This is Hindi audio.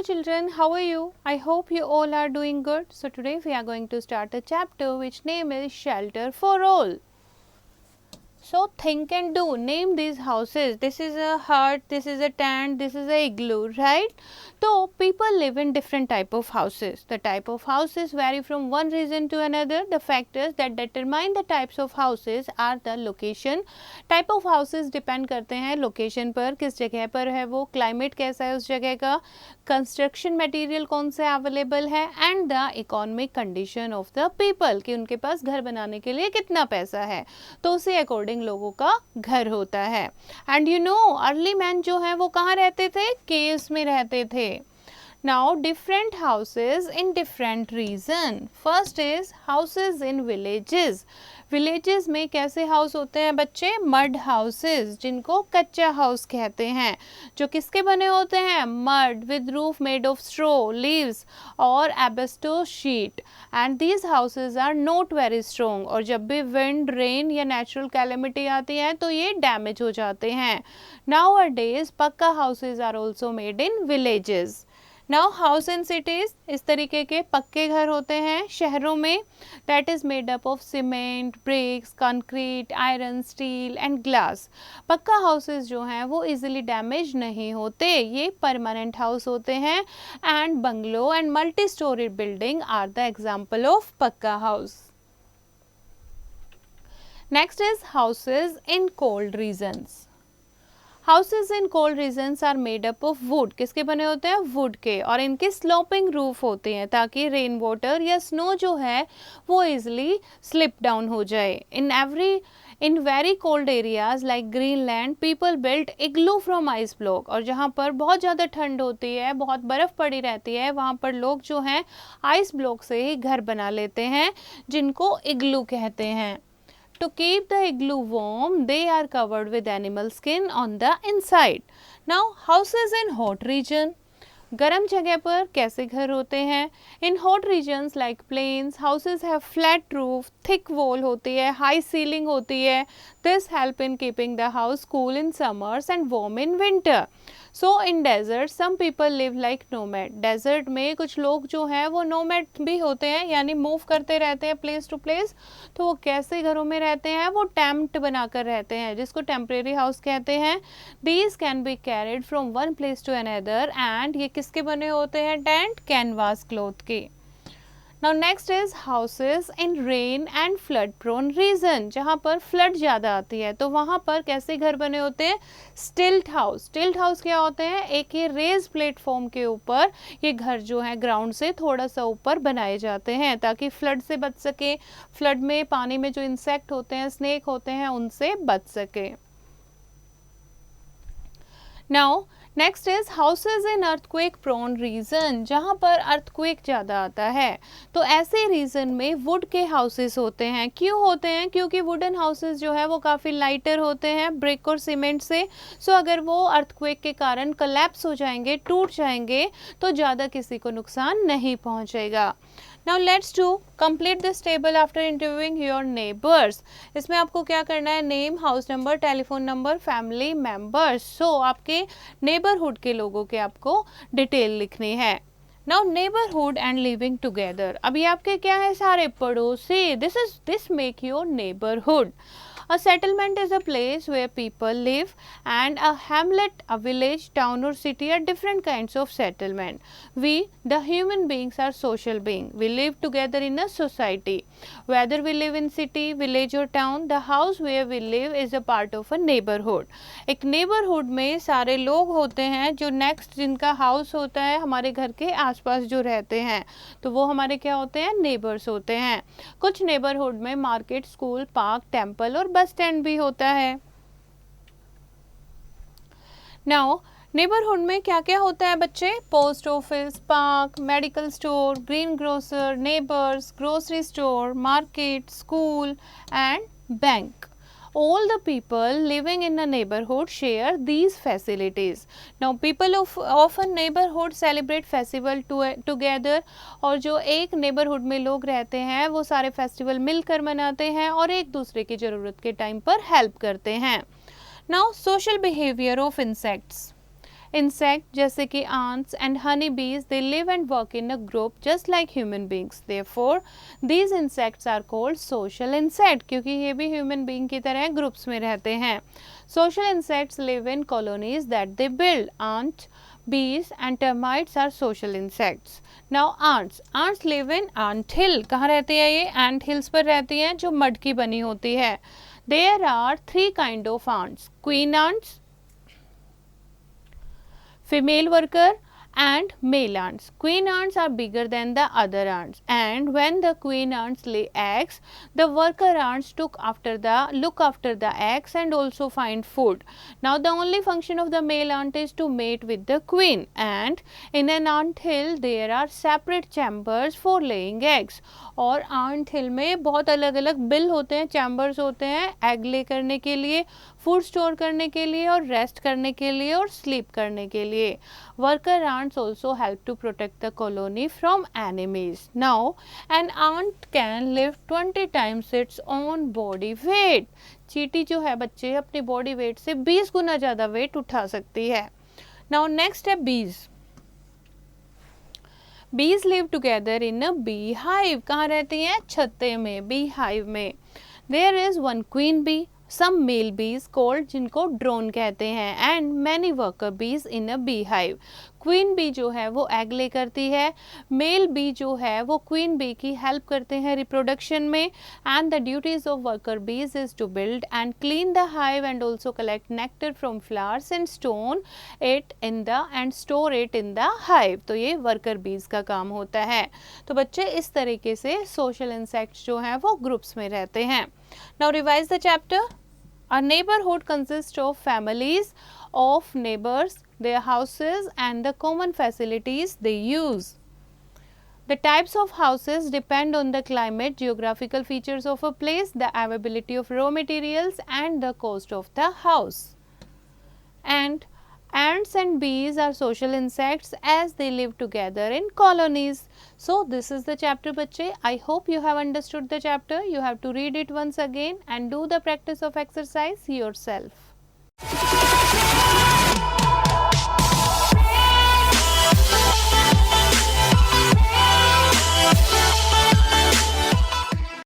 children, how are you? I hope you all are doing good. So today we are going to start a chapter which name is Shelter for All. So think and do. Name these houses. This is a hut, this is a tent, this is a igloo, right? So people live in different type of houses. The type of houses vary from one region to another. The factors that determine the types of houses are the location. Type of houses depend करते हैं location पर, किस जगह पर है वो, climate कैसा है उस जगह का, कंस्ट्रक्शन मटेरियल कौन से अवेलेबल है and the economic condition of the people कि उनके पास घर बनाने के लिए कितना पैसा है, तो उसी अकॉर्डिंग लोगों का घर होता है. And you know early man जो है वो कहाँ रहते थे? केव्स में रहते थे. Now different houses in different region. First is houses in villages. Villages में कैसे हाउस होते हैं बच्चे? मड हाउसेस, जिनको कच्चा हाउस कहते हैं, जो किसके बने होते हैं? Mud with roof made of straw, leaves और asbestos sheet. And these houses are not very strong, और जब भी विंड, रेन या नेचुरल कैलेमिटी आती है तो ये डैमेज हो जाते हैं. Nowadays pucca houses are also made in villages. Now house in cities, इस तरीके के पक्के घर होते हैं शहरों में. That is made up of cement, bricks, concrete, iron, steel and glass. पक्का हाउसेस जो हैं वो इजीली डैमेज नहीं होते, ये परमानेंट हाउस होते हैं. And bungalow and multi storey building are the example of pucca house. Next is houses in cold regions. Houses in cold regions are made up of wood. किसके बने होते हैं? वुड के. और इनके स्लोपिंग रूफ होते हैं ताकि रेन वाटर या स्नो जो है वो इजिली स्लिप डाउन हो जाए. In very cold areas like Greenland people built igloo from ice block. और जहाँ पर बहुत ज़्यादा ठंड होती है, बहुत बर्फ़ पड़ी रहती है, वहाँ पर लोग जो हैं आइस ब्लॉक से ही घर बना लेते हैं, जिनको इग्लू कहते हैं. To keep the igloo warm, they are covered with animal skin on the inside. Now, houses in hot region. गर्म जगह पर कैसे घर होते हैं? In hot regions like plains, houses have flat roof, thick wall होती है, हाई सीलिंग होती है. This help in keeping the house cool in summers and warm in winter. So in desert some people live like nomad. Desert में कुछ लोग जो हैं वो नोमैड भी होते हैं, यानी मूव करते रहते हैं प्लेस टू प्लेस. तो वो कैसे घरों में रहते हैं? वो टेंट बनाकर रहते हैं, जिसको टेम्परेरी हाउस कहते हैं. These can be carried from one place to another. And ये किसके बने होते हैं? टेंट, कैनवास क्लॉथ के. Now next is houses in rain and flood prone region. जहाँ पर फ्लड ज़्यादा आती है तो वहाँ पर कैसे घर बने होते हैं? स्टिल्ट हाउस. स्टिल्ट हाउस क्या होते हैं? एक ये रेज प्लेटफॉर्म के ऊपर ये घर जो है ग्राउंड से थोड़ा सा ऊपर बनाए जाते हैं ताकि फ्लड से बच सके. फ्लड में पानी में जो इंसेक्ट होते हैं, स्नेक होते हैं, उनसे बच सके. Now next is houses in earthquake prone region. जहाँ पर अर्थक्वेक ज़्यादा आता है तो ऐसे रीजन में वुड के हाउसेस होते हैं. क्यों होते हैं? क्योंकि वुडन हाउसेस जो है वो काफ़ी लाइटर होते हैं ब्रिक और सीमेंट से. सो अगर वो अर्थक्वेक के कारण कोलैप्स हो जाएंगे, टूट जाएंगे, तो ज़्यादा किसी को नुकसान नहीं पहुँचेगा. Now let's do complete this table after interviewing your neighbors. इसमें आपको क्या करना है? Name, house number, telephone number, family members. So आपके नेबरहुड के लोगों के आपको डिटेल लिखनी है. Now neighborhood and living together. अभी आपके क्या है? सारे पड़ोसी. This make your neighborhood. A settlement is a place where people live, and a hamlet, a village, town or city are different kinds of settlement. We, the human beings, are social beings. We live together in a society. Whether we live in city, village or town, the house where we live is a part of a neighborhood. एक neighborhood में सारे लोग होते हैं जो next जिनका house होता है हमारे घर के आसपास जो रहते हैं, तो वो हमारे क्या होते हैं? neighbors होते हैं. कुछ neighborhood में market, school, park, temple और बस स्टैंड भी होता है. नाउ नेबरहुड में क्या क्या होता है बच्चे? Post office, park, medical store, green grocer, neighbours, grocery store, market, school and bank. All the people living in a neighborhood share these facilities. Now people of a neighborhood celebrate festival together. और जो एक neighborhood में लोग रहते हैं वो सारे फेस्टिवल मिलकर मनाते हैं और एक दूसरे की ज़रूरत के टाइम पर हेल्प करते हैं. Now social behavior of insects. insect जैसे कि ants and honeybees, they live and work in a group just like human beings. Therefore, these insects are called social insect क्योंकि ये भी human being की तरह groups में रहते हैं. Social insects live in colonies that they build. Ants, bees and termites are social insects. Now ants live in ant hill. कहाँ रहती है ये? ant hills पर रहती हैं जो मड की बनी होती है. There are 3 kind of ants: queen ants, female worker and male ants. Queen ants are bigger than the other ants, and when the queen ants lay eggs, the worker ants look after the eggs and also find food. Now the only function of the male ant is to mate with the queen, and in an ant hill there are separate chambers for laying eggs. और ant hill में बहुत अलग अलग बिल होते हैं, चैम्बर्स होते हैं एग ले करने के लिए, फूड स्टोर करने के लिए और रेस्ट करने के लिए और स्लीप करने के लिए. Worker ants also help to protect the colony from enemies. Now, an ant can lift 20 times its own body weight. चींटी जो है बच्चे अपनी बॉडी वेट से 20 गुना ज़्यादा वेट उठा सकती है. Now next है bees. Bees live together in a beehive. कहाँ रहती हैं? छत्ते में, beehive में. There is one queen bee, some male bees called जिनको ड्रोन कहते हैं, and many worker bees in a beehive. Queen bee जो है वो एग ले करती है, मेल बी जो है वो क्वीन बी की हेल्प करते हैं रिप्रोडक्शन में, and the duties of worker bees is to build and clean the hive and also collect nectar from flowers and store it in the hive. तो ये वर्कर बीज का काम होता है. तो बच्चे इस तरीके से सोशल इंसेक्ट्स जो हैं वो ग्रुप्स में रहते हैं. Now revise the chapter. A neighborhood consists of families of neighbors, their houses and the common facilities they use. The types of houses depend on the climate, geographical features of a place, the availability of raw materials and the cost of the house. And ants and bees are social insects as they live together in colonies. So this is the chapter बच्चे. I hope you have understood the chapter. You have to read it once again and do the practice of exercise yourself.